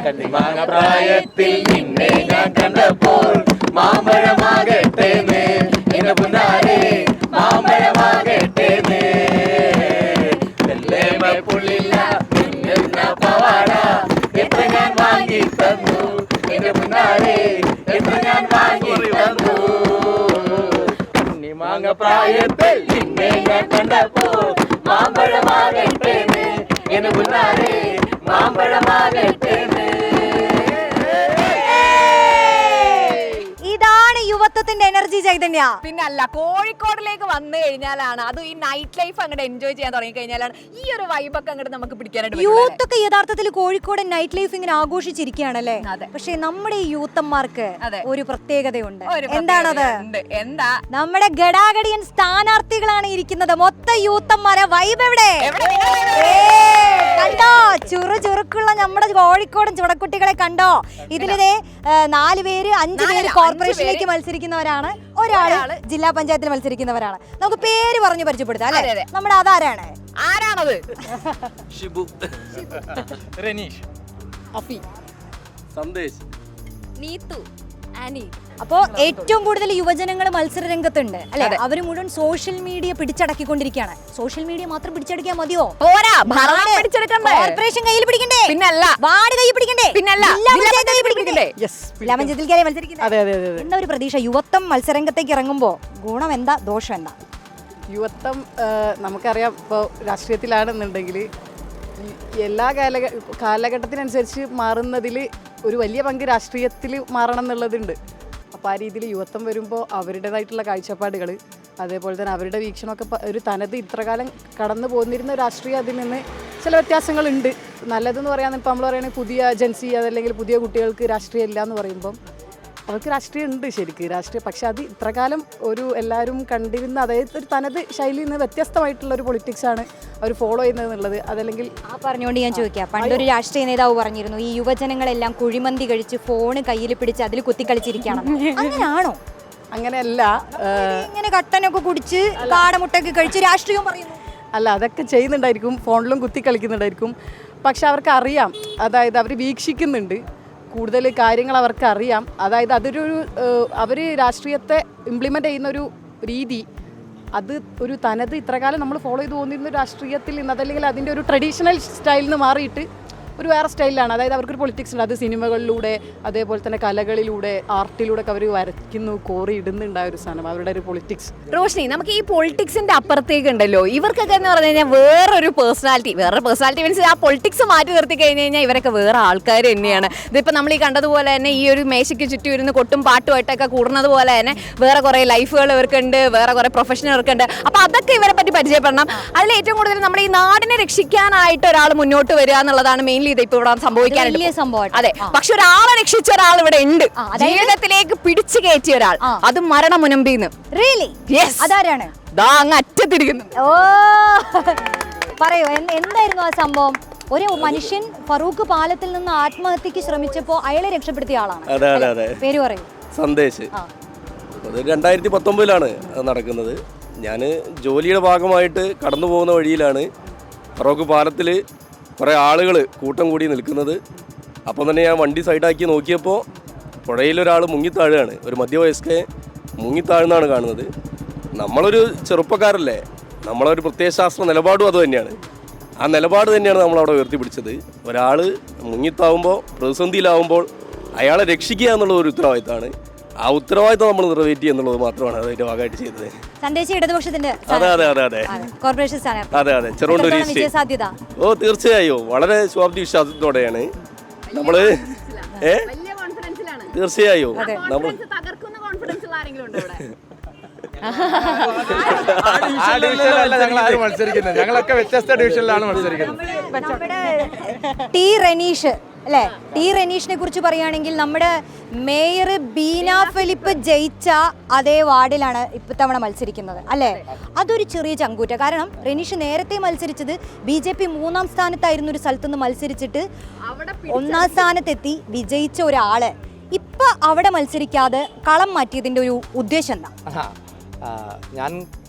കണ്ണിമാങ്ങ പ്രായത്തിൽ നിന്നെ ഞാൻ കണ്ടപ്പോൾ മാമ്പഴമാകട്ടെ എന്റെ പുന്നാരെ മാമ്പഴമാകട്ടെ പുള്ളില്ല മിന്നുന്ന പവാട എത്ര ഞാൻ വാങ്ങി തന്നു എന്റെ പുന്നാരെ എത്ര ഞാൻ വാങ്ങി തന്നു കണ്ണിമാങ്ങ പ്രായത്തിൽ നിന്നെ ഞാൻ കണ്ടപ്പോൾ മാമ്പഴമാകട്ടെ എന്റെ പുന്നാരെ മാമ്പഴമാകട്ടെ. ഇതാണ് യുവത്വത്തിന്റെ എനർജി ചൈതന്യ. പിന്നല്ല, കോഴിക്കോടിലേക്ക് വന്നു കഴിഞ്ഞാലാണ് അത് ഈ നൈറ്റ് ലൈഫ് അങ്ങോട്ട് എൻജോയ് ചെയ്യാൻ തുടങ്ങി കഴിഞ്ഞാലാണ് ഈ ഒരു വൈബൊക്കെ അങ്ങോട്ട് നമുക്ക് പിടിക്കാനായിട്ട്. യൂത്ത് ഒക്കെ യഥാർത്ഥത്തിൽ കോഴിക്കോട് നൈറ്റ് ലൈഫ് ഇങ്ങനെ ആഘോഷിച്ചിരിക്കുകയാണല്ലേ. പക്ഷെ നമ്മുടെ ഈ യൂത്തന്മാർക്ക് ഒരു പ്രത്യേകതയുണ്ട്. എന്താണത്? എന്താ? നമ്മുടെ ഗടാഗടിയൻ സ്ഥാനാർത്ഥികളാണ് ഇരിക്കുന്നത്. മൊത്ത യൂത്തന്മാരെ വൈബ് എവിടെ? കണ്ടോ ചുറുചുറുക്കുള്ള നമ്മുടെ കോഴിക്കോടൻ ചുടക്കുട്ടികളെ കണ്ടോ? ഇതിലെ 4 പേര് 5 പേര് കോർപ്പറേഷനിലേക്ക് മത്സരിക്കുന്നവരാണ്, ഒരാള് ജില്ലാ പഞ്ചായത്തിൽ മത്സരിക്കുന്നവരാണ്. നമുക്ക് പേര് പറഞ്ഞു പരിചയപ്പെടുത്താം അല്ലേ? നമ്മുടെ അതാരാണ്? ആരാണത്? ഷിബു, റനീഷ്, അഫി, സന്ദേശ്, നീതു, ആനി. അപ്പോ ഏറ്റവും കൂടുതൽ യുവജനങ്ങൾ മത്സര രംഗത്തുണ്ട് അല്ലെ? അവര് മുഴുവൻ സോഷ്യൽ മീഡിയ പിടിച്ചടക്കിക്കൊണ്ടിരിക്കുകയാണ്. സോഷ്യൽ മീഡിയ മാത്രം പിടിച്ചടക്കിയാൽ മതിയോ? കോർപ്പറേഷൻ കയ്യിൽ പിടിക്കണ്ടേ? പിന്നല്ല. വാർഡ് കയ്യിൽ പിടിക്കണ്ടേ? പിന്നല്ല. ജില്ലാ പഞ്ചായത്തിലേക്കാണ് മത്സരിക്കുന്നത്. എന്താ ഒരു പ്രതീക്ഷ യുവത്വം മത്സരരംഗത്തേക്ക് ഇറങ്ങുമ്പോ? ഗുണം എന്താ, ദോഷം എന്താ? യുവത്വം നമുക്കറിയാം, ഇപ്പോൾ രാഷ്ട്രീയത്തിലാണെന്നുണ്ടെങ്കിൽ എല്ലാ കാലഘട്ടത്തിനനുസരിച്ച് മാറുന്നതിൽ ഒരു വലിയ പങ്ക് രാഷ്ട്രീയത്തിൽ മാറണം എന്നുള്ളതുണ്ട്. അപ്പോൾ ആ രീതിയിൽ യുവത്വം വരുമ്പോൾ അവരുടേതായിട്ടുള്ള കാഴ്ചപ്പാടുകൾ, അതേപോലെ തന്നെ അവരുടെ വീക്ഷണമൊക്കെ ഒരു തനത് ഇത്രകാലം കടന്നു പോന്നിരുന്ന രാഷ്ട്രീയം അതിൽ നിന്ന് ചില വ്യത്യാസങ്ങളുണ്ട്. നല്ലതെന്ന് പറയാൻ ഇപ്പോൾ നമ്മൾ പറയുകയാണെങ്കിൽ പുതിയ ജൻസി അതല്ലെങ്കിൽ പുതിയ കുട്ടികൾക്ക് രാഷ്ട്രീയം ഇല്ല എന്ന് പറയുമ്പം അവർക്ക് രാഷ്ട്രീയം ഉണ്ട് ശരിക്കും രാഷ്ട്രീയം. പക്ഷെ അത് ഇത്രകാലം ഒരു എല്ലാവരും കണ്ടിരുന്ന അതായത് ഒരു തനത് ശൈലിയിൽ നിന്ന് വ്യത്യസ്തമായിട്ടുള്ള ഒരു പൊളിറ്റിക്സാണ് അവർ ഫോളോ ചെയ്യുന്നത് എന്നുള്ളത്. അതല്ലെങ്കിൽ പറഞ്ഞുകൊണ്ട് ഞാൻ ചോദിക്കാം, പണ്ടൊരു രാഷ്ട്രീയ നേതാവ് പറഞ്ഞിരുന്നു ഈ യുവജനങ്ങളെല്ലാം കുഴിമന്തി കഴിച്ച് ഫോണ് കയ്യിൽ പിടിച്ച് അതിൽ കുത്തിക്കളിച്ചിരിക്കണം. അങ്ങനെയാണോ? അങ്ങനെയല്ല, ഇങ്ങനെ കട്ടനൊക്കെ കുടിച്ച് കാടമുട്ടൊക്കെ കഴിച്ച് രാഷ്ട്രീയം പറയുന്നു. അല്ല, അതൊക്കെ ചെയ്യുന്നുണ്ടായിരിക്കും, ഫോണിലും കുത്തി കളിക്കുന്നുണ്ടായിരിക്കും. പക്ഷെ അവർക്ക് അറിയാം, അതായത് അവർ വീക്ഷിക്കുന്നുണ്ട്, കൂടുതൽ കാര്യങ്ങൾ അവർക്ക് അറിയാം. അതായത് അതൊരു അവർ രാഷ്ട്രീയത്തെ ഇംപ്ലിമെൻ്റ് ചെയ്യുന്നൊരു രീതി, അത് ഒരു തനത് ഇത്രകാലം നമ്മൾ ഫോളോ ചെയ്ത് പോകുന്നിരുന്ന രാഷ്ട്രീയത്തിൽ നിന്ന് അതല്ലെങ്കിൽ അതിൻ്റെ ഒരു ട്രഡീഷണൽ സ്റ്റൈലിൽ നിന്ന് മാറിയിട്ട് ഒരു വേറെ സ്റ്റൈലിലാണ്. അതായത് അവർക്കൊരു പൊളിറ്റിക്സ് ഉണ്ട്. അത് സിനിമകളിലൂടെ അതേപോലെ തന്നെ കലകളിലൂടെ ആർട്ടിലൂടെ ഒക്കെ അവർ വരയ്ക്കുന്നു, കോറി ഇടുന്നുണ്ടായ ഒരു സാധനം അവരുടെ ഒരു പൊളിറ്റിക്സ്. റോഷ്നി, നമുക്ക് ഈ പൊളിറ്റിക്സിന്റെ അപ്പുറത്തേക്ക് ഉണ്ടല്ലോ ഇവർക്കൊക്കെ എന്ന് പറഞ്ഞു കഴിഞ്ഞാൽ വേറൊരു പേഴ്സണാലിറ്റി മീൻസ് ആ പൊളിറ്റിക്സ് മാറ്റി നിർത്തി കഴിഞ്ഞ് കഴിഞ്ഞാൽ ഇവരൊക്കെ വേറെ ആൾക്കാർ തന്നെയാണ്. ഇതിപ്പോൾ നമ്മൾ ഈ കണ്ടതുപോലെ തന്നെ ഈ ഒരു മേശയ്ക്ക് ചുറ്റും ഇരുന്ന് കൊട്ടും പാട്ടുമായിട്ടൊക്കെ കൂടുന്നത് പോലെ തന്നെ വേറെ കുറേ ലൈഫുകൾ ഇവർക്കുണ്ട്, വേറെ കുറേ പ്രൊഫഷൻ ഇവർക്കുണ്ട്. അപ്പോൾ അതൊക്കെ ഇവരെ പറ്റി പരിചയപ്പെടണം. അതിൽ ഏറ്റവും കൂടുതൽ നമ്മുടെ ഈ നാടിനെ രക്ഷിക്കാനായിട്ട് ഒരാൾ മുന്നോട്ട് വരിക എന്നുള്ളതാണ് മെയിൻലി ഇത് ഇപ്പൊ ഇവിടെ സംഭവിക്കാനുണ്ട്. അതെ, പക്ഷെ ഒരാളെ രക്ഷിച്ച ഒരാൾ ഇവിടെ ഉണ്ട്, ജീവിതത്തിലേക്ക് പിടിച്ചു കയറ്റിയ ഒരാൾ, അത് മരണമുനമ്പിന്ന്. അതാരാണ്? അങ്ങ് അറ്റത്തിരിക്കുന്നു. ഓ, പറയൂ, എന്തായിരുന്നു ആ സംഭവം? ഒരു മനുഷ്യൻ ഫറൂഖ് പാലത്തിൽ നിന്ന് ആത്മഹത്യക്ക് ശ്രമിച്ചപ്പോ അയാളെ രക്ഷപ്പെടുത്തിയ ആളാണ്. പേര് പറയൂ. സന്ദേശ്. അത് 2019 അത് നടക്കുന്നത്. ഞാൻ ജോലിയുടെ ഭാഗമായിട്ട് കടന്നു പോകുന്ന വഴിയിലാണ് ഫറൂഖ് പാലത്തിൽ കുറേ ആളുകൾ കൂട്ടം കൂടി നിൽക്കുന്നത്. അപ്പം തന്നെ ഞാൻ വണ്ടി സൈഡാക്കി നോക്കിയപ്പോൾ പുഴയിലൊരാൾ മുങ്ങിത്താഴുകയാണ്. ഒരു മധ്യവയസ്കയെ മുങ്ങിത്താഴുന്നാണ് കാണുന്നത്. നമ്മളൊരു ചെറുപ്പക്കാരല്ലേ, നമ്മളൊരു പ്രത്യയശാസ്ത്ര നിലപാടും അത് തന്നെയാണ്. ആ നിലപാട് തന്നെയാണ് നമ്മളവിടെ ഉയർത്തിപ്പിടിച്ചത്. ഒരാൾ മുങ്ങിത്താവുമ്പോൾ പ്രതിസന്ധിയിലാവുമ്പോൾ അയാളെ രക്ഷിക്കുക എന്നുള്ള ഒരു ഉത്തരവാദിത്തമാണ്. ആ ഉത്തരവാദിത്തം നമ്മൾ നിറവേറ്റി എന്നുള്ളത് മാത്രമാണ് അതിന്റെ ഭാഗമായിട്ട് ചെയ്തത്. സന്ദേശം ഇടതുപക്ഷത്തിന്റെ കോർപ്പറേഷൻ സാധ്യത. ഓ, തീർച്ചയായും വളരെ ശുഭാപ്തി വിശ്വാസത്തോടെയാണ് നമ്മള് തീർച്ചയായും നമ്മൾ ഞങ്ങളൊക്കെ വ്യത്യസ്ത ഡിവിഷനിലാണ് മത്സരിക്കുന്നത്. ടി റനീഷ് അല്ലേ? ടി റനീഷിനെ കുറിച്ച് പറയുകയാണെങ്കിൽ നമ്മുടെ മേയർ ബീന ഫിലിപ്പ് ജയിച്ച അതേ വാർഡിലാണ് ഇത്തവണ മത്സരിക്കുന്നത് അല്ലേ? അതൊരു ചെറിയ ചങ്കൂറ്റ. കാരണം റനീഷ് നേരത്തെ മത്സരിച്ചത് BJP 3ാം സ്ഥാനത്തായിരുന്നു ഒരു സ്ഥലത്തുനിന്ന് മത്സരിച്ചിട്ട് 1ാം സ്ഥാനത്തെത്തി വിജയിച്ച ഒരാള് ഇപ്പൊ അവിടെ മത്സരിക്കാതെ കളം മാറ്റിയതിന്റെ ഒരു ഉദ്ദേശം എന്താ? ഞാൻ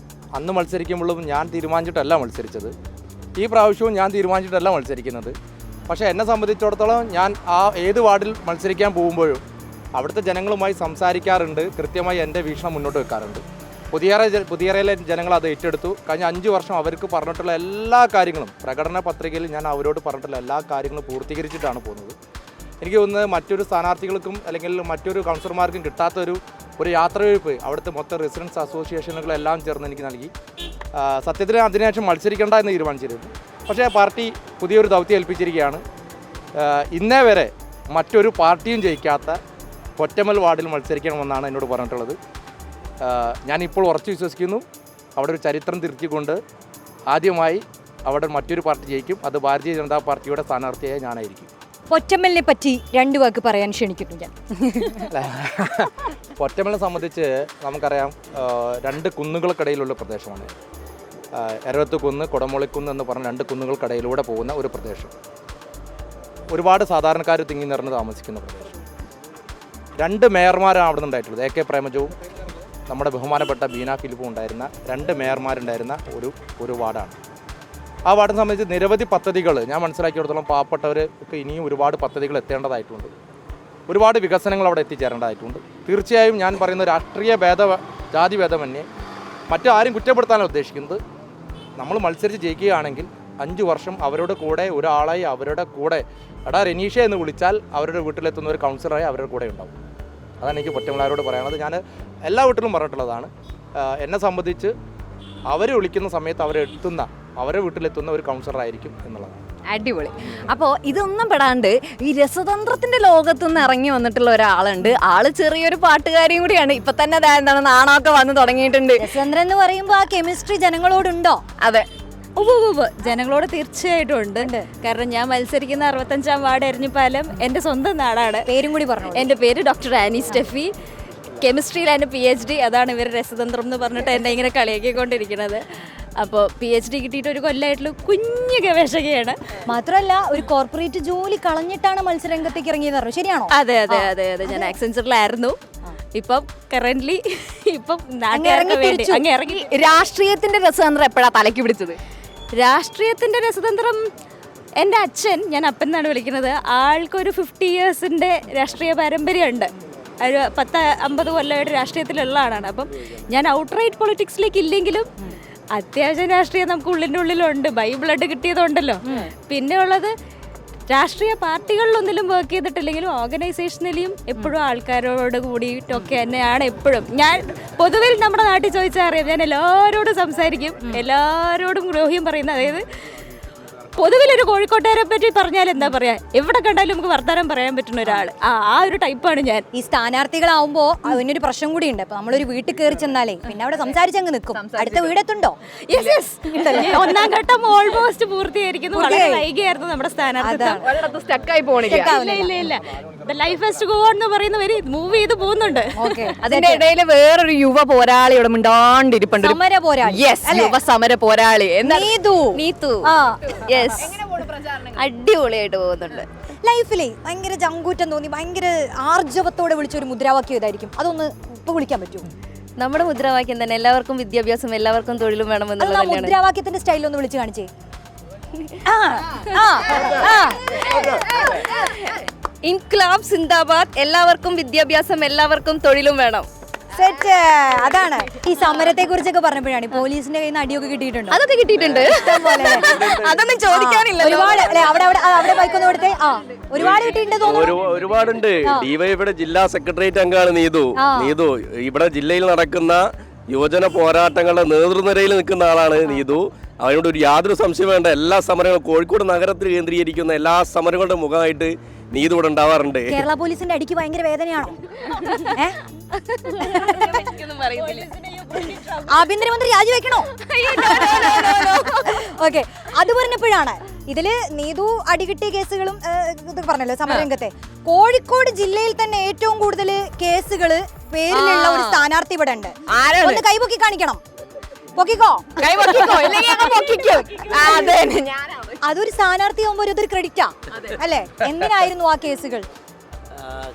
അന്ന് മത്സരിക്കുമ്പോഴും ഞാൻ തീരുമാനിച്ചിട്ടല്ല മത്സരിച്ചത്. ഈ പ്രാവശ്യവും ഞാൻ തീരുമാനിച്ചിട്ടല്ല മത്സരിക്കുന്നത്. പക്ഷേ എന്നെ സംബന്ധിച്ചിടത്തോളം ഞാൻ ഏത് വാർഡിൽ മത്സരിക്കാൻ പോകുമ്പോഴും അവിടുത്തെ ജനങ്ങളുമായി സംസാരിക്കാറുണ്ട്, കൃത്യമായി എൻ്റെ വീക്ഷണം മുന്നോട്ട് വെക്കാറുണ്ട്. പുതിയറയിലെ ജനങ്ങൾ അത് ഏറ്റെടുത്തു. കഴിഞ്ഞ 5 വർഷം അവർക്ക് പറഞ്ഞിട്ടുള്ള എല്ലാ കാര്യങ്ങളും പ്രകടന പത്രികയിൽ ഞാൻ അവരോട് പറഞ്ഞിട്ടുള്ള എല്ലാ കാര്യങ്ങളും പൂർത്തീകരിച്ചിട്ടാണ് പോകുന്നത്. എനിക്ക് തോന്നുന്നത് മറ്റൊരു സ്ഥാനാർത്ഥികൾക്കും അല്ലെങ്കിൽ മറ്റൊരു കൗൺസിലർമാർക്കും കിട്ടാത്തൊരു യാത്രവെയ്പ്പ് അവിടുത്തെ മൊത്തം റെസിഡൻസ് അസോസിയേഷനുകളെല്ലാം ചേർന്ന് എനിക്ക് നൽകി. സത്യത്തിൽ അതിനുശേഷം മത്സരിക്കേണ്ട എന്ന് തീരുമാനിച്ചിരുന്നു. പക്ഷേ പാർട്ടി പുതിയൊരു ദൗത്യം ഏൽപ്പിച്ചിരിക്കുകയാണ്. ഇന്നേ വരെ മറ്റൊരു പാർട്ടിയും ജയിക്കാത്ത പൊറ്റമ്മൽ വാർഡിൽ മത്സരിക്കണമെന്നാണ് എന്നോട് പറഞ്ഞിട്ടുള്ളത്. ഞാനിപ്പോൾ ഉറച്ചു വിശ്വസിക്കുന്നു അവിടെ ഒരു ചരിത്രം തിരുത്തിക്കൊണ്ട് ആദ്യമായി അവിടെ മറ്റൊരു പാർട്ടി ജയിക്കും. അത് ഭാരതീയ ജനതാ പാർട്ടിയുടെ സ്ഥാനാർത്ഥിയായ ഞാനായിരിക്കും. പൊറ്റമ്മലിനെ പറ്റി 2 വാക്ക് പറയാൻ ക്ഷണിക്കുന്നു ഞാൻ. പൊറ്റമ്മലിനെ സംബന്ധിച്ച് നമുക്കറിയാം 2 കുന്നുകൾക്കിടയിലുള്ള പ്രദേശമാണ്. എരവത്തുകുന്ന്, കൊടമുളിക്കുന്ന് എന്ന് പറഞ്ഞ 2 കുന്നുകൾക്കിടയിലൂടെ പോകുന്ന ഒരു പ്രദേശം. ഒരുപാട് സാധാരണക്കാർ തിങ്ങി നിറഞ്ഞ് താമസിക്കുന്ന പ്രദേശം. 2 മേയർമാരാണ് അവിടെ നിന്നുണ്ടായിട്ടുള്ളത്. AK പ്രേമജവും നമ്മുടെ ബഹുമാനപ്പെട്ട ബീന ഫിലിപ്പും ഉണ്ടായിരുന്ന 2 മേയർമാരുണ്ടായിരുന്ന ഒരു വാർഡാണ്. ആ വാർഡിനെ സംബന്ധിച്ച് നിരവധി പദ്ധതികൾ ഞാൻ മനസ്സിലാക്കിയിടത്തോളം പാവപ്പെട്ടവർക്ക് ഇനിയും ഒരുപാട് പദ്ധതികൾ എത്തേണ്ടതായിട്ടുണ്ട്. ഒരുപാട് വികസനങ്ങൾ അവിടെ എത്തിച്ചേരേണ്ടതായിട്ടുണ്ട്. തീർച്ചയായും ഞാൻ പറയുന്ന രാഷ്ട്രീയ ജാതി ഭേദമന്യേ മറ്റാരും കുറ്റപ്പെടുത്താനാണ് ഉദ്ദേശിക്കുന്നത്. നമ്മൾ മത്സരിച്ച് ജയിക്കുകയാണെങ്കിൽ 5 വർഷം അവരുടെ കൂടെ ഒരാളായി അവരുടെ കൂടെ എടാ റെനീഷ എന്ന് വിളിച്ചാൽ അവരുടെ വീട്ടിലെത്തുന്ന ഒരു കൗൺസിലറായി അവരുടെ കൂടെ ഉണ്ടാവും. അതാണ് എനിക്ക് പൊറ്റമ്മലാരോട് പറയാനുള്ളത്. ഞാൻ എല്ലാ വീട്ടിലും പറഞ്ഞിട്ടുള്ളതാണ്. എന്നെ സംബന്ധിച്ച് അവർ വിളിക്കുന്ന സമയത്ത് അവരുടെ വീട്ടിലെത്തുന്ന ഒരു കൗൺസിലറായിരിക്കും എന്നുള്ളതാണ്. അടിപൊളി. അപ്പോൾ ഇതൊന്നും പെടാണ്ട് ഈ രസതന്ത്രത്തിന്റെ ലോകത്തു നിന്ന് ഇറങ്ങി വന്നിട്ടുള്ള ഒരാളുണ്ട്. ആള് ചെറിയൊരു പാട്ടുകാരിയും കൂടിയാണ്. ഇപ്പൊ തന്നെ എന്താണ് നാണമൊക്കെ വന്ന് തുടങ്ങിയിട്ടുണ്ട്. രസതന്ത്രം എന്ന് പറയുമ്പോൾ ആ കെമിസ്ട്രി ജനങ്ങളോടുണ്ടോ? അതെ, ജനങ്ങളോട് തീർച്ചയായിട്ടും ഉണ്ട്. കാരണം ഞാൻ മത്സരിക്കുന്ന 65-ാം വാർഡ് എരഞ്ഞിപ്പാലം എൻ്റെ സ്വന്തം നാടാണ്. പേരും കൂടി പറഞ്ഞു. എൻ്റെ പേര് ഡോക്ടർ ആനി സ്റ്റെഫി. കെമിസ്ട്രിയിൽ എൻ്റെ PhD. അതാണ് ഇവർ രസതന്ത്രം എന്ന് പറഞ്ഞിട്ട് എന്നെ ഇങ്ങനെ കളിയാക്കിക്കൊണ്ടിരിക്കുന്നത്. അപ്പോൾ PhD കിട്ടിയിട്ട് ഒരു കൊല്ലമായിട്ടുള്ള കുഞ്ഞു ഗവേഷകയാണ്. മാത്രമല്ല ഒരു കോർപ്പറേറ്റ് ജോലി കളഞ്ഞിട്ടാണ് മത്സരരംഗത്തേക്ക് ഇറങ്ങിയെന്ന് പറഞ്ഞു. ശരിയാണോ? അതെ. ഞാൻ ആക്സെഞ്ചറിലായിരുന്നു. ഇപ്പം കറന്റ്ലി ഇപ്പം നാട്ടുകാർക്ക് വേണ്ടി അങ്ങ് ഇറങ്ങി. രാഷ്ട്രീയത്തിന്റെ രസതന്ത്രം എപ്പോഴാണ് തലയ്ക്ക് പിടിച്ചത്? രാഷ്ട്രീയത്തിൻ്റെ രസതന്ത്രം എൻ്റെ അച്ഛൻ, ഞാൻ അപ്പൻ എന്നാണ് വിളിക്കുന്നത്, ആൾക്കൊരു 50 ഇയേഴ്സിൻ്റെ രാഷ്ട്രീയ പാരമ്പര്യമുണ്ട്. ഒരു 10-50 കൊല്ലമായിട്ട് രാഷ്ട്രീയത്തിലുള്ള ആളാണ്. അപ്പം ഞാൻ ഔട്ട്റൈറ്റ് പൊളിറ്റിക്സിലേക്ക് ഇല്ലെങ്കിലും അത്യാവശ്യം രാഷ്ട്രീയം നമുക്ക് ഉള്ളിലുണ്ട്. ബ്ലഡ് കിട്ടിയതുണ്ടല്ലോ. പിന്നെ ഉള്ളത് രാഷ്ട്രീയ പാർട്ടികളിലൊന്നിലും വർക്ക് ചെയ്തിട്ടില്ലെങ്കിലും ഓർഗനൈസേഷനിലും എപ്പോഴും ആൾക്കാരോട് കൂടിയിട്ടൊക്കെ തന്നെയാണ് എപ്പോഴും. ഞാൻ പൊതുവിൽ നമ്മുടെ നാട്ടിൽ ചോദിച്ചാൽ അറിയാം, ഞാൻ എല്ലാവരോടും സംസാരിക്കും, എല്ലാവരോടും ഗ്രോഹ്യം പറയുന്ന, അതായത് പൊതുവിലൊരു കോഴിക്കോട്ടുകാരെ പറ്റി പറഞ്ഞാൽ എന്താ പറയാ, എവിടെ കണ്ടാലും നമുക്ക് വർത്തമാനം പറയാൻ പറ്റുന്ന ഒരാൾ. ആ ഒരു ടൈപ്പാണ് ഞാൻ. ഈ സ്ഥാനാർത്ഥികളാവുമ്പോ അതിനൊരു പ്രശ്നം കൂടി ഉണ്ട്. അപ്പൊ നമ്മളൊരു വീട്ടിൽ കയറി ചെന്നാലേ പിന്നെ അവിടെ സംസാരിച്ചങ്ങ് നിൽക്കും. അടുത്ത വീടെത്തുണ്ടോ? ഒന്നാം ഘട്ടം ഓൾമോസ്റ്റ് പൂർത്തീകരിക്കുന്നു. വളരെ വൈകിയായിരുന്നു നമ്മുടെ സ്ഥാനാർത്ഥിത്വം. സ്റ്റക്കായി പോണില്ല. ഇല്ല. Life has to go on എന്ന് പറയുന്ന വരി മൂവ് ചെയ്ത് പോകുന്നുണ്ട്. അതിന്റെ ഇടയിൽ വേറൊരു യുവ പോരാളി ഇവിടെ മിണ്ടാണ്ടിരിപ്പുണ്ട്. സമര പോരാളി. യുവ സമര പോരാളി നീതു. അടിപൊളിയായിട്ട് പോകുന്നുണ്ട്. ലൈഫിലെ ഭയങ്കര ചങ്കൂറ്റം തോന്നി ഭയങ്കര ആർജവത്തോടെ വിളിച്ചൊരു മുദ്രാവാക്യം ഇതായിരിക്കും. അതൊന്ന് ഇപ്പൊ വിളിക്കാൻ പറ്റുമോ? നമ്മുടെ മുദ്രാവാക്യം തന്നെ എല്ലാവർക്കും വിദ്യാഭ്യാസം, എല്ലാവർക്കും തൊഴിലും വേണമെന്നുള്ളത്. മുദ്രാവാക്യത്തിന്റെ സ്റ്റൈലൊന്ന് വിളിച്ച് കാണിച്ചേ. ഇൻക്ലാബ് സിന്ദാബാദ്, എല്ലാവർക്കും വിദ്യാഭ്യാസം, എല്ലാവർക്കും തൊഴിലും വേണം. സെറ്റ്. അതാണ് ഈ സമരത്തെ കുറിച്ചൊക്കെ പറഞ്ഞപ്പോഴാണ് പോലീസിന്റെ കയ്യിൽ നിന്ന് അടിയൊക്കെ കിട്ടിയിട്ടുണ്ടോ? അതൊക്കെ കിട്ടിയിട്ടുണ്ട്. അതൊന്നും ചോദിക്കാനില്ല. ഒരുപാട് അവിടെ ബൈക്കൊന്നും കൊടുത്തേ. ഒരുപാട് കിട്ടിയിട്ടുണ്ട്. ഒരുപാടുണ്ട്. ഡിവൈഎഫ്ഐയുടെ ജില്ലാ സെക്രട്ടേറിയറ്റ് അംഗമാണ് നീതു. ഇവിടെ ജില്ലയിൽ നടക്കുന്ന യുവജന പോരാട്ടങ്ങളുടെ നേതൃനിരയിൽ നിൽക്കുന്ന ആളാണ് നീതു. അതിനോട് ഒരു യാതൊരു സംശയം വേണ്ട. എല്ലാ സമരങ്ങളും കോഴിക്കോട് നഗരത്തിൽ കേന്ദ്രീകരിക്കുന്ന എല്ലാ സമരങ്ങളുടെ മുഖമായിട്ട് നീതു ഇവിടെ ഉണ്ടാവാറുണ്ട്. കേരള പോലീസിന്റെ അടിക്ക് ഭയങ്കര വേദനയാണോ? ആഭ്യന്തരമന്ത്രി രാജിവെക്കണോ? ഓക്കെ, അത് പറഞ്ഞപ്പോഴാണ് ഇതില് നീതു അടികിട്ടിയ കേസുകളും ഇതൊക്കെ പറഞ്ഞല്ലോ സമരരംഗത്തെ. കോഴിക്കോട് ജില്ലയിൽ തന്നെ ഏറ്റവും കൂടുതൽ കേസുകള് പേരിലുള്ള ഒരു സ്ഥാനാർത്ഥി ഇവിടെ ഉണ്ട്. ഒന്ന് കൈപൊക്കി കാണിക്കണം. പൊക്കിക്കോ. അതൊരു സ്ഥാനാർത്ഥി ആകുമ്പോൾ അതൊരു ക്രെഡിറ്റാ അല്ലേ? എന്തിനായിരുന്നു ആ കേസുകൾ?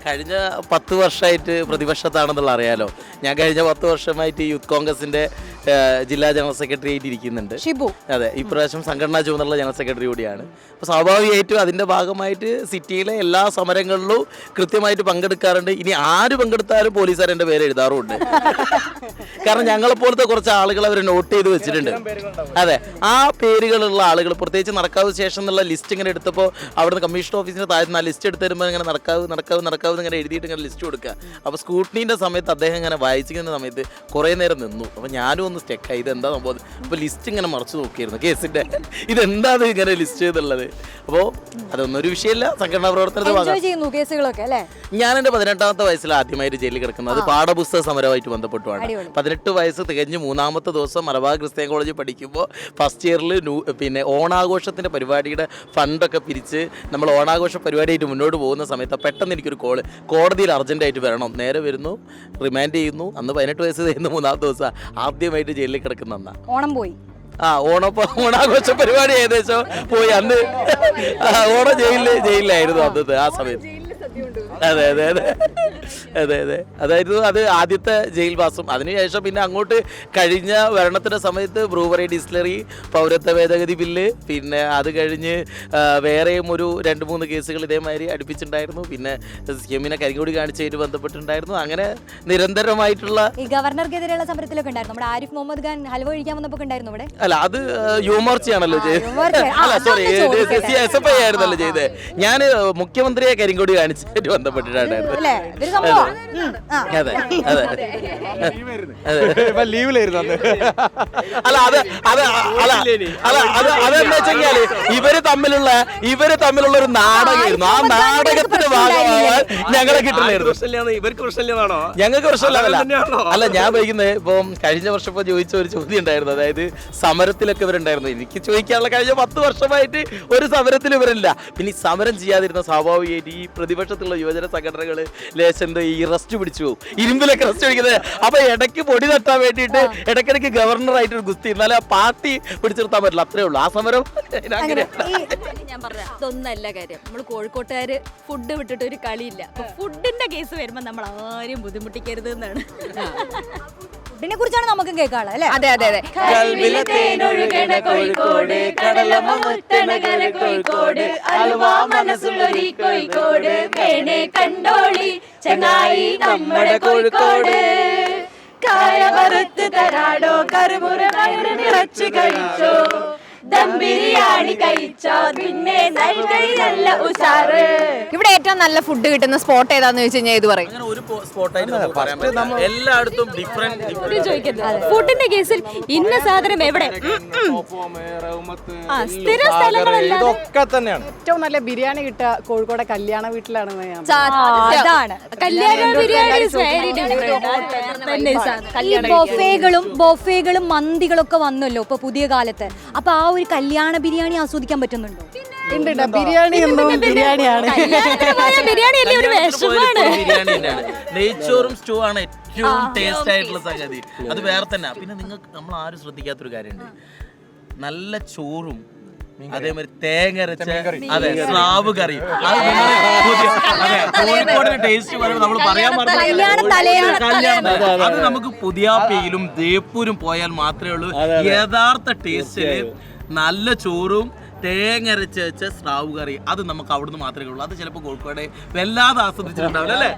കഴിഞ്ഞ 10 വർഷമായിട്ട് പ്രതിപക്ഷത്താണെന്നുള്ള അറിയാലോ. ഞാൻ കഴിഞ്ഞ 10 വർഷമായിട്ട് യൂത്ത് കോൺഗ്രസിൻ്റെ ജില്ലാ ജനറൽ സെക്രട്ടറി ആയിട്ട് ഇരിക്കുന്നുണ്ട്. ഷിബു. അതെ, ഇപ്രാവശ്യം സംഘടനാ ചുമതലയുള്ള ജനറൽ സെക്രട്ടറി കൂടിയാണ്. അപ്പോൾ സ്വാഭാവികമായിട്ടും അതിൻ്റെ ഭാഗമായിട്ട് സിറ്റിയിലെ എല്ലാ സമരങ്ങളിലും കൃത്യമായിട്ട് പങ്കെടുക്കാറുണ്ട്. ഇനി ആര് പങ്കെടുത്താലും പോലീസുകാർ എൻ്റെ പേര് എഴുതാറുമുണ്ട്. കാരണം ഞങ്ങളെപ്പോലത്തെ കുറച്ച് ആളുകൾ അവർ നോട്ട് ചെയ്ത് വെച്ചിട്ടുണ്ട്. അതെ, ആ പേരുകളുള്ള ആളുകൾ പ്രത്യേകിച്ച് നടക്കാവ് സ്റ്റേഷൻ എന്നുള്ള ലിസ്റ്റ് ഇങ്ങനെ എടുത്തപ്പോൾ അവിടുന്ന് കമ്മീഷൻ ഓഫീസിന് താഴെ ആ ലിസ്റ്റ് എടുത്ത് തരുമ്പോൾ ഇങ്ങനെ നടക്കാവ് ഇങ്ങനെ എഴുതിയിട്ട് ഇങ്ങനെ ലിസ്റ്റ് കൊടുക്കുക. അപ്പോൾ സ്കൂട്ടനീൻ്റെ സമയത്ത് അദ്ദേഹം ഇങ്ങനെ വായിച്ചിരിക്കുന്ന സമയത്ത് കുറേ നേരം നിന്നു. അപ്പോൾ ഞാനും ഒന്ന് സ്റ്റെക്കായി, ഇതെന്താ സംഭവം. അപ്പോൾ ലിസ്റ്റ് ഇങ്ങനെ മറച്ചു നോക്കിയിരുന്നു കേസിൻ്റെ, ഇതെന്താണ് ഇങ്ങനെ ലിസ്റ്റ് ചെയ്തുള്ളത്. അപ്പോൾ അതൊന്നും ഒരു വിഷയമില്ല, സംഘടനാ പ്രവർത്തനത്തിൽ എൻജോയ് ചെയ്യുന്നു കേസുകളൊക്കെ അല്ലേ? ഞാൻ എൻ്റെ 18ാമത്തെ വയസ്സിൽ ആദ്യമായിട്ട് ജയിലിൽ കിടക്കുന്നത് അത് പാഠപുസ്തക സമരമായിട്ട് ബന്ധപ്പെട്ടുമാണ്. 18 വയസ്സ് തികഞ്ഞ് 3ാമത്തെ ദിവസം മലബാർ ക്രിസ്ത്യൻ കോളേജിൽ പഠിക്കുമ്പോൾ ഫസ്റ്റ് ഇയറിൽ പിന്നെ ഓണാഘോഷത്തിൻ്റെ പരിപാടിയുടെ ഫണ്ടൊക്കെ പിരിച്ച് നമ്മൾ ഓണാഘോഷ പരിപാടിയായിട്ട് മുന്നോട്ട് പോകുന്ന സമയത്ത് പെട്ടെന്ന് എനിക്കൊരു കോടതിയിൽ അർജൻറ്റായിട്ട് വരണം. നേരെ വരുന്നു, റിമാൻഡ് ചെയ്യുന്നു. അന്ന് 18 വയസ്സ് കഴിയുന്ന 3ാമത്തെ ദിവസം ആദ്യമായിട്ട് ജയിലിൽ കിടക്കുന്ന അന്നാ. ഓണം പോയി. ഓണാഘോഷ പരിപാടി ഏകദേശം പോയി. അന്ന് ഓണം ജയിലിലായിരുന്നു അന്നത്തെ ആ സമയത്ത്. അതെ അതെ അതെ അതെ അതെ അതായിരുന്നു അത് ആദ്യത്തെ ജയിൽ വാസം. അതിനുശേഷം പിന്നെ അങ്ങോട്ട് കഴിഞ്ഞ ഭരണത്തിൻ്റെ സമയത്ത് ബ്രൂവറി ഡിസ്റ്റിലറി, പൗരത്വ ഭേദഗതി ബില്ല്, പിന്നെ അത് കഴിഞ്ഞ് വേറെയും ഒരു 2-3 കേസുകൾ ഇതേമാതിരി അടുപ്പിച്ചിട്ടുണ്ടായിരുന്നു. പിന്നെ സ്കീമിനെ കരിങ്കൊടി കാണിച്ചതായിട്ട് ബന്ധപ്പെട്ടിട്ടുണ്ടായിരുന്നു. അങ്ങനെ നിരന്തരമായിട്ടുള്ള ഈ ഗവർണർക്കെതിരെയുള്ള സമരത്തിലൊക്കെ ഉണ്ടായിരുന്നു. നമ്മുടെ ആരിഫ് മുഹമ്മദ് ഖാൻ ഹൽവ കഴിക്കാൻ വന്നപ്പോൾ ഉണ്ടായിരുന്നു ഇവിടെ. അല്ല, അത് യുമോർച്ചയാണല്ലോ ചെയ്തത്. അല്ല സോറി, SFI ആയിരുന്നല്ലോ ചെയ്തത്. ഞാൻ മുഖ്യമന്ത്രിയെ കരിങ്കൊടി കാണിച്ചിട്ട് ബന്ധപ്പെട്ടിട്ടുണ്ടായിരുന്നു. അതെ അതെ ലീവിലായിരുന്നു അന്ന്. അല്ല അത് അത് അല്ല അല്ല അത് അതെന്താ വെച്ചാല് ഇവര് തമ്മിലുള്ള ഒരു നാടകമായിരുന്നു. ആ നാടകത്തിന്റെ ഭാഗമാവാൻ ഞങ്ങളെ കിട്ടുന്നായിരുന്നു. ഇവർക്ക് പ്രശ്നമില്ലാണോ? ഞങ്ങൾക്ക് പ്രശ്നമില്ല. അല്ല, ഞാൻ വൈകുന്നത് ഇപ്പം കഴിഞ്ഞ വർഷം ഇപ്പോൾ ചോദിച്ച ഒരു ചോദ്യം ഉണ്ടായിരുന്നു. അതായത് സമരത്തിലൊക്കെ ഇവരുണ്ടായിരുന്നു. എനിക്ക് ചോദിക്കാനുള്ള കഴിഞ്ഞ 10 വർഷമായിട്ട് ഒരു സമരത്തിൽ ഇവരില്ല. പിന്നെ ഈ സമരം ചെയ്യാതിരുന്ന സ്വാഭാവികമായിട്ട് ഈ പ്രതിപക്ഷത്തുള്ള യുവജന സംഘടനകൾ ലേശം ഈ റെസ്റ്റ് പിടിച്ചു പോകും. ഇരുമ്പിലൊക്കെ റെസ്റ്റ് പിടിക്കുന്നത്. അപ്പൊ ഇടയ്ക്ക് പൊടി തട്ടാൻ വേണ്ടിയിട്ട് ഇടയ്ക്കിടയ്ക്ക് ഗവർണറായിട്ട് ഒരു ഗുസ്തി, എന്നാലും ആ പാർട്ടി പിടിച്ചു നിർത്താൻ പറ്റില്ല. അത്രേ ഉള്ളൂ ആ സമരം. ഞാൻ പറഞ്ഞ അതൊന്നല്ല കാര്യം. നമ്മൾ കോഴിക്കോട്ടുകാര് ഫുഡ് വിട്ടിട്ട് ഒരു കളിയില്ല. ഫുഡിന്റെ കേസ് വരുമ്പോൾ നമ്മൾ ആരും ബുദ്ധിമുട്ടിക്കരുത് എന്നാണ്. ഫുഡിനെ കുറിച്ചാണ് നമുക്കും കേൾക്കാനുള്ളത് അല്ലേ? അതെ അതെ അതെ. കൽവിലെ തേനൊഴുകണ കോഴിക്കോട്, കടലമ്മ മുത്തണകര കോഴിക്കോട്, അലുവാ മനസ്സുള്ളൊരി കോഴിക്കോട്, വേണേ കണ്ടോളി ചങ്ങായി നമ്മുടെ കോഴിക്കോട്. കായ വറുത്ത് തരാടോ, കറുമുറ കയറ് നിറച്ച് കഴിച്ചോ, ദം ബിരിയാണി കഴിച്ചോ, പിന്നെ നല്ല ഉഷാറ്. ഇവിടെ ഏറ്റവും നല്ല ഫുഡ് കിട്ടുന്ന സ്പോട്ട് ഏതാന്ന് ചോദിച്ചു കഴിഞ്ഞാൽ ഇത് പറയും. ഒരു സ്പോട്ടായിട്ട് എല്ലായിടത്തും ഡിഫറെന്റ് ചോദിക്കുന്നത് ഫുഡിന്റെ കേസിൽ ഇന്ന സാധനം എവിടെ സ്ഥിര സ്ഥലങ്ങളല്ല. ഇതൊക്കെ തന്നെയാണ്. ഏറ്റവും നല്ല ബിരിയാണി കിട്ടുക കോഴിക്കോട് കല്യാണ വീട്ടിലാണെന്ന് ഞാൻ അതാണ് കല്യാണ ബിരിയാണി is very different. ബൊഫേകളും മന്തികളൊക്കെ വന്നല്ലോ ഇപ്പൊ പുതിയ കാലത്ത്. അപ്പൊ ആ ഒരു കല്യാണ ബിരിയാണി ആസ്വദിക്കാൻ പറ്റുന്നുണ്ടോ? ബിരിയാണി ബിരിയാണിയാണ്. ബിരിയാണി അല്ലേ ഒരു വിഷമാണ്. ബിരിയാണി തന്നെയാണ്. നെയ്ച്ചോറും സ്റ്റൂ ആണ് ഏറ്റവും ടേസ്റ്റ് ആയിട്ടുള്ള സംഗതി. അത് വേറെ തന്നെ. പിന്നെ നിങ്ങൾക്ക് നമ്മൾ ആരും ശ്രദ്ധിക്കാത്തൊരു കാര്യമുണ്ട്. നല്ല ചോറും അതേമാതിരി തേങ്ങ അരച്ച അതെ സ്രാവ് കറി. കോഴിക്കോടിന്റെ ടേസ്റ്റ് പറയുമ്പോൾ നമ്മൾ പറയാൻ കല്യാണം. അത് നമുക്ക് പുതിയാപ്പയിലും ദേപ്പൂരും പോയാൽ മാത്രമേ ഉള്ളൂ യഥാർത്ഥ ടേസ്റ്റില് നല്ല ചോറും തേങ്ങ അരച്ച് വെച്ച സ്രാവ് കറി. അത് നമുക്ക് അവിടുന്ന് മാത്രമേ ഉള്ളൂ. അത് ചിലപ്പോൾ കോഴിക്കോട് വല്ലാതെ ആസ്വദിച്ചിട്ടുണ്ടാവില്ല അല്ലേ?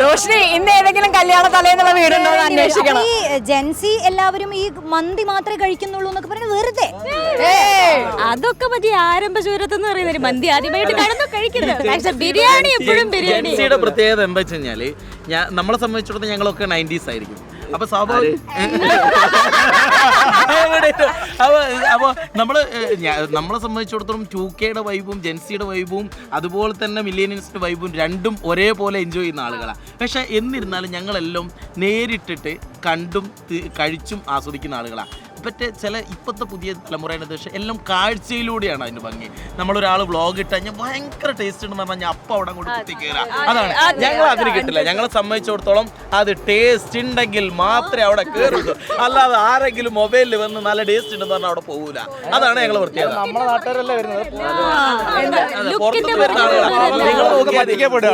റോഷിനി, ഇന്ന് ഏതെങ്കിലും കല്യാണ തലേന്നുള്ള വീടുണ്ടോ എന്ന് അന്വേഷിക്കണം. ഈ ജെൻസി എല്ലാവരും ഈ മന്തി മാത്രമേ കഴിക്കുന്നുള്ളൂ എന്നൊക്കെ പറഞ്ഞ് വെറുതെ. അതൊക്കെ മതി ആരംഭ ചൂരത്തെന്ന് പറയുന്നത്. മന്തി ആദ്യമായിട്ട് കാണുന്നു കഴിക്കുന്നത്. പക്ഷെ ബിരിയാണി എപ്പോഴും ബിരിയാണി. ജെൻസിയുടെ പ്രത്യേകത എന്താ വെച്ച് കഴിഞ്ഞാല് നമ്മളെ സംബന്ധിച്ചിടത്തോളം ഞങ്ങളൊക്കെ 90s ആയിരിക്കും. അപ്പൊ സ്വാഭാവികം അപ്പൊ നമ്മളെ സംബന്ധിച്ചിടത്തോളം 2Kയുടെ വൈബും ജെൻസിയുടെ വൈബും അതുപോലെ തന്നെ മില്ലേനിയൽസിന്റെ വൈബും രണ്ടും ഒരേപോലെ എൻജോയ് ചെയ്യുന്ന ആളുകളാണ്. പക്ഷെ എന്നിരുന്നാലും ഞങ്ങളെല്ലാം നേരിട്ടിട്ട് കണ്ടും കഴിച്ചും ആസ്വദിക്കുന്ന ആളുകളാണ്. മറ്റേ ചില ഇപ്പോഴത്തെ പുതിയ തലമുറയുടെ പക്ഷേ എല്ലാം കാഴ്ചയിലൂടെയാണ് അതിൻ്റെ ഭംഗി. നമ്മളൊരാൾ വ്ളോഗ് ഇട്ട് കഴിഞ്ഞാൽ ഭയങ്കര ടേസ്റ്റ് ഉണ്ടെന്ന് പറഞ്ഞാൽ അപ്പം അവിടെ കൂടി കുത്തി കയറാം. അതാണ് ഞങ്ങൾ അതിന് കിട്ടില്ല. ഞങ്ങളെ സംബന്ധിച്ചിടത്തോളം അത് ടേസ്റ്റ് ഉണ്ടെങ്കിൽ മാത്രമേ അവിടെ കയറുള്ളൂ. അല്ലാതെ ആരെങ്കിലും മൊബൈലിൽ വന്ന് നല്ല ടേസ്റ്റ് ഉണ്ടെന്ന് പറഞ്ഞാൽ അവിടെ പോകൂല. അതാണ് ഞങ്ങൾ പ്രത്യേകത. നമ്മുടെ നാട്ടുകാരല്ലേ വരുന്നത്.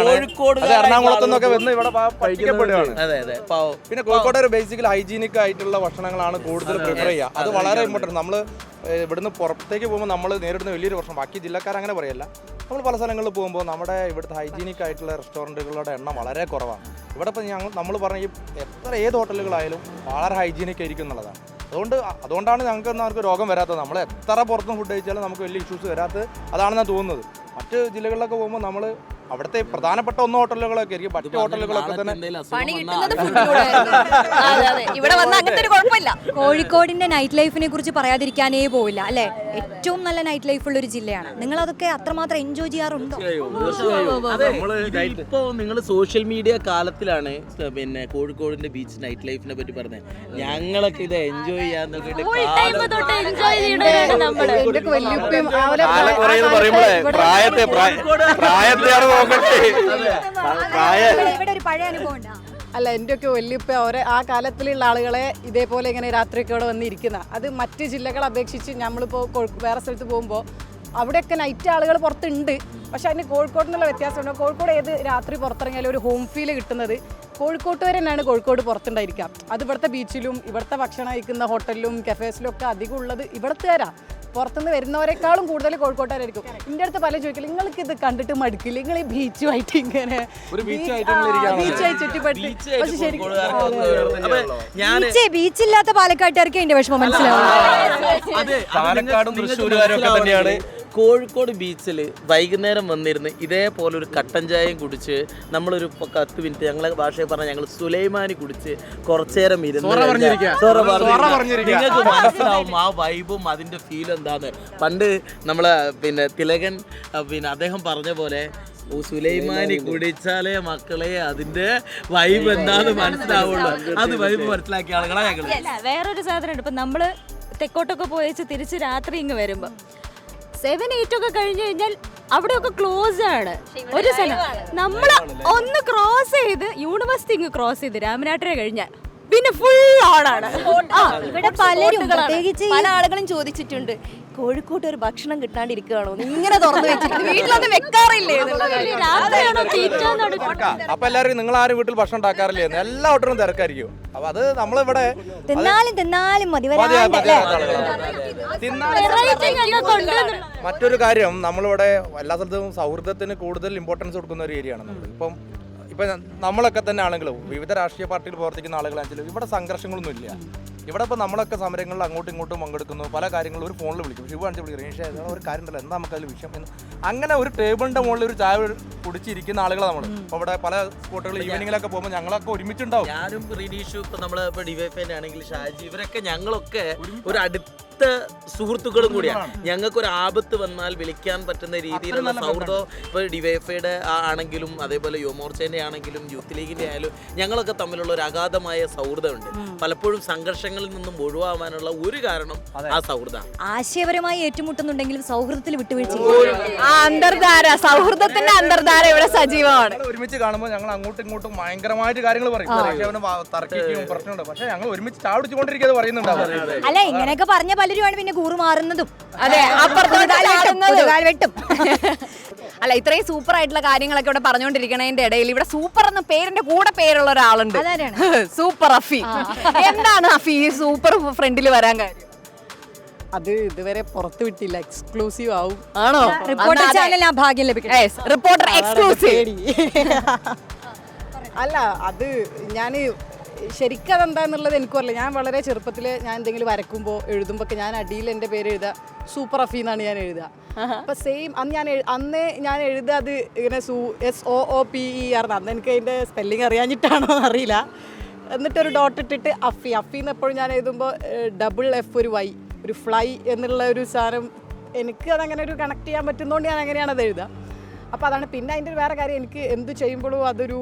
കോഴിക്കോട് എറണാകുളത്തു നിന്നൊക്കെ വന്ന് ഇവിടെ പഠിക്കപ്പെടുകയാണ്. അതെ അതെ. പിന്നെ കോഴിക്കോട് ഒരു ബേസിക്കലി ഹൈജീനിക് ആയിട്ടുള്ള ഭക്ഷണങ്ങളാണ് കൂടുതൽ പ്രിഫർ ചെയ്യുക. അത് വളരെ ഇമ്പോർട്ടൻറ്റ്. നമ്മൾ ഇവിടുന്ന് പുറത്തേക്ക് പോകുമ്പോൾ നമ്മൾ നേരിടുന്ന വലിയൊരു പ്രശ്നം, ബാക്കി ജില്ലക്കാർ അങ്ങനെ പറയല്ല, നമ്മൾ പല സ്ഥലങ്ങളിൽ പോകുമ്പോൾ നമ്മുടെ ഇവിടുത്തെ ഹൈജീനിക് ആയിട്ടുള്ള റെസ്റ്റോറൻറ്റുകളുടെ എണ്ണം വളരെ കുറവാണ്. ഇവിടെ ഇപ്പോൾ നമ്മൾ പറഞ്ഞ ഏത് ഹോട്ടലുകളായാലും വളരെ ഹൈജീനിക് ആയിരിക്കും എന്നുള്ളതാണ്. അതുകൊണ്ടാണ് ഞങ്ങൾക്ക് രോഗം വരാത്തത്. നമ്മൾ എത്ര പുറത്തുനിന്ന് ഫുഡ് കഴിച്ചാലും നമുക്ക് വലിയ ഇഷ്യൂസ് വരാത്തത് അതാണെന്നാണ് തോന്നുന്നത്. മറ്റ് ജില്ലകളിലൊക്കെ പോകുമ്പോൾ നമ്മൾ അവിടുത്തെ പ്രധാനപ്പെട്ട ഹോട്ടലുകളൊക്കെ ആയിരിക്കും, മറ്റു ഹോട്ടലുകളൊക്കെ തന്നെ പണി കിട്ടുന്നത് ഇവിടെ വന്ന അങ്ങനത്തെ ഒരു കുഴപ്പമില്ല. കോഴിക്കോടിന്റെ നൈറ്റ് ലൈഫിനെ കുറിച്ച് പറയാതിരിക്കാനേ പോവില്ല അല്ലേ? ഏറ്റവും നല്ല നൈറ്റ് ലൈഫ് ഉള്ള ഒരു ജില്ലയാണ്. നിങ്ങൾ അതൊക്കെ അത്രമാത്രം എൻജോയ് ചെയ്യാറുണ്ടോ? ഇപ്പോ നിങ്ങൾ സോഷ്യൽ മീഡിയ കാലത്തിലാണ് പിന്നെ കോഴിക്കോടിന്റെ ബീച്ച് നൈറ്റ് ലൈഫിനെ പറ്റി പറഞ്ഞത്. ഞങ്ങളൊക്കെ ഇത് എൻജോയ് ചെയ്യാൻ ഇവിടെ ഒരു പഴയ അനുഭവം ഉണ്ടോ? അല്ല, എൻ്റെയൊക്കെ വല്യപ്പ ആ കാലത്തിലുള്ള ആളുകളെ ഇതേപോലെ ഇങ്ങനെ രാത്രിയൊക്കെ ഇവിടെ വന്നിരിക്കുന്ന, അത് മറ്റ് ജില്ലകളെ അപേക്ഷിച്ച് നമ്മളിപ്പോൾ വേറെ സ്ഥലത്ത് പോകുമ്പോൾ അവിടെയൊക്കെ നൈറ്റ് ആളുകൾ പുറത്തുണ്ട്. പക്ഷെ അതിന് കോഴിക്കോടിനുള്ള വ്യത്യാസമുണ്ട്. കോഴിക്കോട് ഏത് രാത്രി പുറത്തിറങ്ങിയാലും ഒരു ഹോം ഫീൽ കിട്ടുന്നത് കോഴിക്കോട്ട് വരെ തന്നെയാണ് കോഴിക്കോട് പുറത്തുണ്ടായിരിക്കാം. അത് ഇവിടുത്തെ ബീച്ചിലും ഇവിടുത്തെ ഭക്ഷണം കഴിക്കുന്ന ഹോട്ടലിലും കഫേസിലും ഒക്കെ അധികം ഉള്ളത് ഇവിടുത്തെ പുറത്തുനിന്ന് വരുന്നവരെക്കാളും കൂടുതൽ കോഴിക്കോട്ടുകാരായിരിക്കും. എൻ്റെ അടുത്ത് പല ചോദിക്കില്ല, നിങ്ങൾക്ക് ഇത് കണ്ടിട്ട് മടുക്കില്ല, നിങ്ങൾ ഈ ബീച്ചുമായിട്ട് ഇങ്ങനെ ബീച്ചായി ചുറ്റിപ്പറ്റി. പക്ഷെ ശരിക്കും ബീച്ചില്ലാത്ത പാലക്കാട്ടുകാർക്ക് അതിന്റെ വിഷമം മനസ്സിലാവും. പാലക്കാടും തൃശ്ശൂരുകാരും ഒക്കെ തന്നെയാണ്. കോഴിക്കോട് ബീച്ചിൽ വൈകുന്നേരം വന്നിരുന്ന് ഇതേപോലെ ഒരു കട്ടൻ ചായയും കുടിച്ച് നമ്മളൊരു 10 മിനിറ്റ് ഞങ്ങളെ ഭാഷയിൽ പറഞ്ഞാൽ ഞങ്ങൾ സുലൈമാനി കുടിച്ച് കുറച്ചു നേരം ഇരുന്ന് നിങ്ങൾക്ക് മനസ്സിലാവും ആ വൈബും അതിൻ്റെ ഫീലും എന്താന്ന്. പണ്ട് നമ്മളെ പിന്നെ തിലകൻ പിന്നെ അദ്ദേഹം പറഞ്ഞ പോലെ സുലൈമാനി കുടിച്ചാലേ മക്കളെ അതിന്റെ വൈബ് എന്താന്ന് മനസ്സിലാവുള്ളൂ. അത് വൈബ് മനസ്സിലാക്കിയ ആളുകളാ ഞങ്ങൾ. വേറൊരു സാധനമുണ്ട്. ഇപ്പം നമ്മൾ തെക്കോട്ടൊക്കെ പോയിച്ച് തിരിച്ച് രാത്രി ഇങ്ങ് വരുമ്പോൾ 7-8 ഒക്കെ കഴിഞ്ഞ് കഴിഞ്ഞാൽ അവിടെയൊക്കെ ക്ലോസ് ആണ്. ഒരു സ്ഥലം നമ്മൾ ഒന്ന് ക്രോസ് ചെയ്ത് യൂണിവേഴ്സിറ്റി ഇങ്ങ് ക്രോസ് ചെയ്ത് രാമനാട്ടുകര കഴിഞ്ഞാൽ പിന്നെ ഫുൾ ഓണാണ്. ഇവിടെ പലരും പ്രത്യേകിച്ച് പല ആളുകളും ചോദിച്ചിട്ടുണ്ട്, കോഴിക്കോട്ട് ഒരു ഭക്ഷണം കിട്ടാണ്ടിരിക്കുകയാണോ ഇങ്ങനെ തുറന്നു വെച്ചിട്ട് വീട്ടിലൊന്നും വെക്കാറില്ലേ? അപ്പൊ എല്ലാവരും നിങ്ങൾ ആരും വീട്ടിൽ ഭക്ഷണം ഉണ്ടാക്കാറില്ലേ? എല്ലാ ഹോട്ടലും തിരക്കായിരിക്കും. അപ്പൊ അത് നമ്മളിവിടെ തിന്നാലും മതി. മറ്റൊരു കാര്യം, നമ്മളിവിടെ എല്ലാ സ്ഥലത്തും സൗഹൃദത്തിന് കൂടുതൽ ഇമ്പോർട്ടൻസ് കൊടുക്കുന്ന ഒരു ഏരിയ ആണ് നമ്മൾ. ഇപ്പം നമ്മളൊക്കെ തന്നെ ആണെങ്കിലും വിവിധ രാഷ്ട്രീയ പാർട്ടിയിൽ പ്രവർത്തിക്കുന്ന ആളുകളാണെങ്കിലും ഇവിടെ സംഘർഷങ്ങളൊന്നും ഇല്ല. ഇവിടെ ഇപ്പോൾ നമ്മളൊക്കെ സമരങ്ങളിൽ അങ്ങോട്ടും ഇങ്ങോട്ടും പങ്കെടുക്കുന്നു, പല കാര്യങ്ങളും ഒരു ഫോണിൽ വിളിക്കും, ശിവ കാണിച്ച് വിളിക്കും, റീഷ ഒരു കാര്യം ഉണ്ടല്ലോ, എന്താ നമുക്കതിൽ വിഷയം എന്ന്. അങ്ങനെ ഒരു ടേബിളിൻ്റെ മുകളിൽ ഒരു ചായ കുടിച്ചിരിക്കുന്ന ആളുകളാണ് നമ്മൾ. ഇപ്പോൾ ഇവിടെ പല സ്പോട്ടുകൾ ഈവനിങ്ങിലൊക്കെ പോകുമ്പോൾ ഞങ്ങളൊക്കെ ഒരുമിച്ചുണ്ടാവും. ഞാനും റിനീഷും ഇപ്പം നമ്മൾ ഇപ്പോൾ ഡിവൈഫൈൻ്റെ ആണെങ്കിൽ ഷാജി, ഇവരൊക്കെ ഞങ്ങളൊക്കെ ഒരു അടുത്ത സുഹൃത്തുക്കളും കൂടിയാണ്. ഞങ്ങൾക്ക് ഒരു ആപത്ത് വന്നാൽ വിളിക്കാൻ പറ്റുന്ന രീതിയിലുള്ള സൗഹൃദം ഇപ്പോൾ ഡിവൈഫൈയുടെ ആണെങ്കിലും അതേപോലെ യുവമോർച്ചേൻ്റെ ആണെങ്കിലും യൂത്ത് ലീഗിൻ്റെ ആയാലും ഞങ്ങളൊക്കെ തമ്മിലുള്ള ഒരു അഗാധമായ സൗഹൃദമുണ്ട്. പലപ്പോഴും സംഘർഷങ്ങളിൽ നിന്നും ഒഴിവാകാനുള്ള ഒരു കാരണം ആ സൗഹൃദമാണ്. ആശയപരമായി ഏറ്റുമുട്ടുന്നുണ്ടെങ്കിലും സൗഹൃദത്തിൽ വിട്ടുവീഴ്ച സൗഹൃദത്തിന്റെ അന്തർധാര ഇവിടെ സജീവമാണ്. ഒരുമിച്ച് കാണുമ്പോൾ ഞങ്ങൾ അങ്ങോട്ടും ഇങ്ങോട്ടും ഭയങ്കരമായിട്ട് കാര്യങ്ങൾ പറയും, തർക്കിക്കും പ്രശ്നമുണ്ട്, പക്ഷെ ഞങ്ങൾ ഒരുമിച്ച് ചാടിച്ചുകൊണ്ടിരിക്കുന്നത് പറയുന്നുണ്ടാവും. അല്ല, ഇങ്ങനെയൊക്കെ പറഞ്ഞ പലരുമാണ് പിന്നെ കൂറ് മാറുന്നതും. അതെ, വെട്ടും. അല്ല, ഇത്രയും സൂപ്പർ ആയിട്ടുള്ള കാര്യങ്ങളൊക്കെ ഇവിടെ പറഞ്ഞുകൊണ്ടിരിക്കണതിന്റെ ഇടയിൽ ഇവിടെ സൂപ്പർ എന്ന പേരിന്റെ കൂടെ പേരുള്ള ഒരാളുണ്ട്. സൂപ്പർ അഫി. എന്താണ് അഫി സൂപ്പർ ഫ്രണ്ടിൽ വരാൻ കാര്യം? അത് ഇതുവരെ പുറത്തു വിട്ടില്ല, എക്സ്ക്ലൂസീവ് ആവും. ആണോ? റിപ്പോർട്ടർ ചാനൽ ആ ഭാഗ്യം ലഭിക്കും. Reporter exclusive. അല്ല, അത് ഞാൻ ശരിക്കും അതെന്താന്നുള്ളത് എനിക്കും അറിയില്ല. ഞാൻ വളരെ ചെറുപ്പത്തിൽ ഞാൻ എന്തെങ്കിലും വരക്കുമ്പോൾ എഴുതുമ്പോൾ ഒക്കെ ഞാൻ അടിയിൽ എൻ്റെ പേര് എഴുതുക സൂപ്പർ അഫി എന്നാണ് ഞാൻ എഴുതുക. അപ്പം സെയിം അന്ന് ഞാൻ എഴുതുക അത് ഇങ്ങനെ SOOPER. അന്ന് എനിക്ക് അതിൻ്റെ സ്പെല്ലിങ് അറിയാഞ്ഞിട്ടാണോ എന്നറിയില്ല. എന്നിട്ടൊരു ഡോട്ട് ഇട്ടിട്ട് അഫി എന്ന് എപ്പോഴും ഞാൻ എഴുതുമ്പോൾ DF ഒരു Y, ഒരു ഫ്ലൈ എന്നുള്ള ഒരു സാധനം എനിക്ക് അതങ്ങനെ ഒരു കണക്ട് ചെയ്യാൻ പറ്റുന്നതുകൊണ്ട് ഞാൻ അങ്ങനെയാണ് അത് എഴുതുക. അപ്പോൾ അതാണ്. പിന്നെ അതിൻ്റെ ഒരു വേറെ കാര്യം, എനിക്ക് എന്ത് ചെയ്യുമ്പോഴും അതൊരു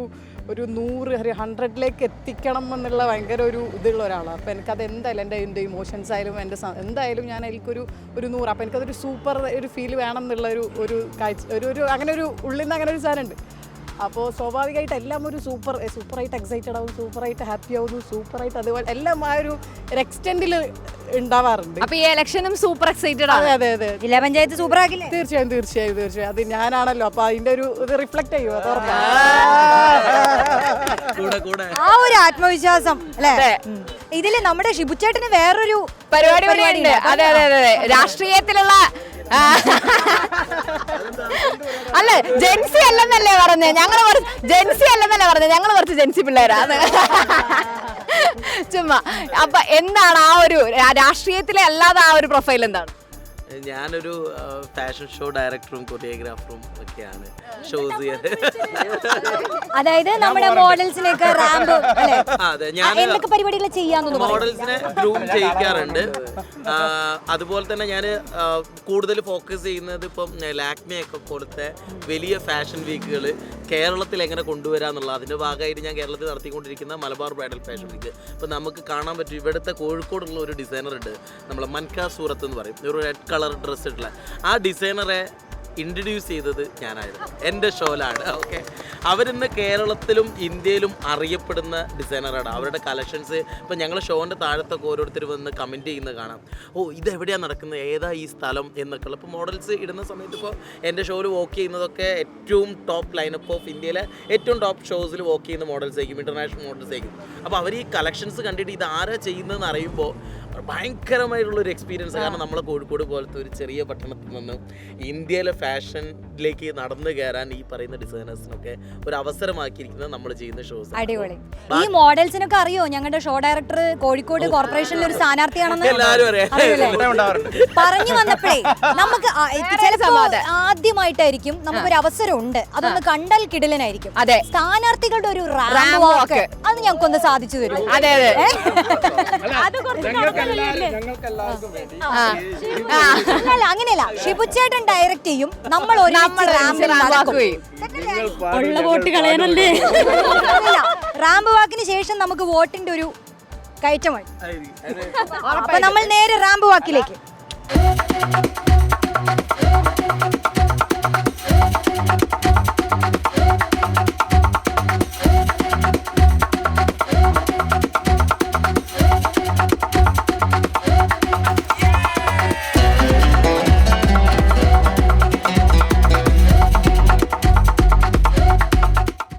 100 ഒരു 100ലേക്ക് എത്തിക്കണം എന്നുള്ള ഭയങ്കര ഒരു ഇതുള്ള ഒരാളാണ്. അപ്പോൾ എനിക്കത് എന്തായാലും എൻ്റെ ഇമോഷൻസ് ആയാലും എൻ്റെ എന്തായാലും ഞാൻ അതിലേക്കൊരു 100. അപ്പോൾ എനിക്കതൊരു സൂപ്പർ ഒരു ഫീൽ വേണം എന്നുള്ള ഒരു കാഴ്ച ഒരു അങ്ങനെ ഒരു ഉള്ളിൽ നിന്ന് അങ്ങനെ ഒരു സാധനമുണ്ട്. അപ്പോൾ സ്വാഭാവികമായിട്ട് എല്ലാം ഒരു സൂപ്പറായിട്ട് എക്സൈറ്റഡ് ആവും, സൂപ്പറായിട്ട് ഹാപ്പി ആവുന്നു, സൂപ്പറായിട്ട് അതുപോലെ എല്ലാം ആ ഒരു എക്സ്റ്റെൻഡിൽ ഉണ്ടാവാറുണ്ട്. അപ്പൊ ഈ ഇലക്ഷനും സൂപ്പർ എക്സൈറ്റഡ് ആണ്. അതെ അതെ അതെ, ജില്ലാ പഞ്ചായത്ത് സൂപ്പർ ആക്കില്ലേ? തീർച്ചയായും അത് ഞാനാണല്ലോ, അപ്പോൾ അതിൻ്റെ ഒരു ഇത് റിഫ്ലക്റ്റ് ചെയ്യും. അത് ആ ഒരു ആത്മവിശ്വാസം അല്ലേ? ഇതില് നമ്മുടെ ഷിബുച്ചേട്ടന് വേറൊരു പരിപാടി ഉണ്ട്. അതെ അതെ അതെ, രാഷ്ട്രീയത്തിലുള്ള അല്ല ജെൻസി അല്ലെന്നല്ലേ പറഞ്ഞേ, ഞങ്ങള് ജെൻസി അല്ലെന്നല്ലേ പറഞ്ഞേ, ഞങ്ങള് കുറച്ച് ജെൻസി പിള്ളേരാണ് ചുമ്മാ. അപ്പൊ എന്താണ് ആ ഒരു രാഷ്ട്രീയത്തിലെ അല്ലാതെ ആ ഒരു പ്രൊഫൈൽ എന്താണ്? ഞാനൊരു ഫാഷൻ ഷോ ഡയറക്ടറും കൊറിയോഗ്രാഫറും ഒക്കെയാണ്. ഷോസ് ചെയ്യാൻ, അതായത് നമ്മുടെ മോഡൽസിനൊക്കെ റാമ്പ് അല്ലേ? അതെ, ഞാൻ എന്തൊക്കെ പരിപാടികൾ ചെയ്യാന്ന് മോഡൽസിനെ ഗ്രൂം ചെയ്യിക്കാറുണ്ട്. അതുപോലെ തന്നെ ഞാൻ കൂടുതൽ ഫോക്കസ് ചെയ്യുന്നത് ഇപ്പം ലാക്മി ഒക്കെ പോലത്തെ വലിയ ഫാഷൻ വീക്കുകൾ കേരളത്തിൽ എങ്ങനെ കൊണ്ടുവരാന്നുള്ള അതിൻ്റെ ഭാഗമായിട്ട് ഞാൻ കേരളത്തിൽ നടത്തിക്കൊണ്ടിരിക്കുന്ന മലബാർ ബ്രൈഡൽ ഫാഷൻ വീക്ക്. ഇപ്പം നമുക്ക് കാണാൻ പറ്റും, ഇവിടുത്തെ കോഴിക്കോടുള്ള ഒരു ഡിസൈനർ ഉണ്ട്, നമ്മളെ മൻകാ സൂറത്ത് എന്ന് പറയും, ഒരു റെഡ് കളർ ഡ്രസ്സ് ഇട്ടുള്ള ആ ഡിസൈനറെ ഇൻട്രൊഡ്യൂസ് ചെയ്തത് ഞാനായിരുന്നു, എൻ്റെ ഷോയിലാണ്. ഓക്കെ, അവരിന്ന് കേരളത്തിലും ഇന്ത്യയിലും അറിയപ്പെടുന്ന ഡിസൈനറാണ്. അവരുടെ കളക്ഷൻസ് ഇപ്പം ഞങ്ങൾ ഷോൻ്റെ താഴത്തൊക്കെ ഓരോരുത്തർ വന്ന് കമൻറ്റ് ചെയ്യുന്നത് കാണാം. ഓ, ഇതെവിടെയാണ് നടക്കുന്നത്, ഏതാ ഈ സ്ഥലം എന്നൊക്കെയുള്ള. ഇപ്പോൾ മോഡൽസ് ഇടുന്ന സമയത്ത് ഇപ്പോൾ എൻ്റെ ഷോയിൽ വോക്ക് ചെയ്യുന്നതൊക്കെ ഏറ്റവും ടോപ്പ് ലൈനപ്പ് ഓഫ് ഇന്ത്യയിലെ ഏറ്റവും ടോപ്പ് ഷോസിൽ വോക്ക് ചെയ്യുന്ന മോഡൽസ് ആയിരിക്കും, ഇൻ്റർനാഷണൽ മോഡൽസ് ആയിരിക്കും. അപ്പോൾ അവർ ഈ കളക്ഷൻസ് കണ്ടിട്ട് ഇത് ആരാ ചെയ്യുന്നതെന്ന് അറിയുമ്പോൾ ഭയങ്കരമായിട്ടുള്ളൊരു എക്സ്പീരിയൻസ്. കാരണം നമ്മളെ കോഴിക്കോട് പോലത്തെ ഒരു ചെറിയ പട്ടണത്തിൽ നിന്ന് ഇന്ത്യയിലെ ഫാഷനിലേക്ക് നടന്നു കയറാൻ ഈ പറയുന്ന ഡിസൈനേഴ്സിനൊക്കെ ഒരു അവസരമാക്കിയിരിക്കുന്നത് നമ്മൾ ചെയ്യുന്ന ഷോസ്. അടിപൊളി. ഈ മോഡൽസിനൊക്കെ അറിയോ ഞങ്ങളുടെ ഷോ ഡയറക്ടർ കോഴിക്കോട് കോർപ്പറേഷനിൽ ഒരു സ്ഥാനാർത്ഥിയാണെന്ന്? എല്ലാവരും അറിയാം. പറഞ്ഞു വന്നപ്പോഴേ നമുക്ക് ചിലപ്പോ ആദ്യമായിട്ടായിരിക്കും നമുക്കൊരു അവസരം ഉണ്ട്, അതൊന്ന് കണ്ടാൽ കിടിലനായിരിക്കും. അതെ, സ്ഥാനാർത്ഥികളുടെ ഒരു റാമ്പ് വാക്ക് അത് ഞങ്ങൾക്കൊന്ന് സാധിച്ചു തരും. അതെ അതെ അത് കുറച്ച് അങ്ങനെയല്ല, ഷിബുച്ചേട്ടൻ ഡയറക്റ്റ് ചെയ്യും, നമ്മൾ ഉള്ള വോട്ട് കളയാനല്ലേ. റാമ്പ് വാക്കിന് ശേഷം നമുക്ക് വോട്ടിന്റെ ഒരു കയറ്റമായി. അപ്പൊ നമ്മൾ നേരെ റാമ്പ് വാക്കിലേക്ക്.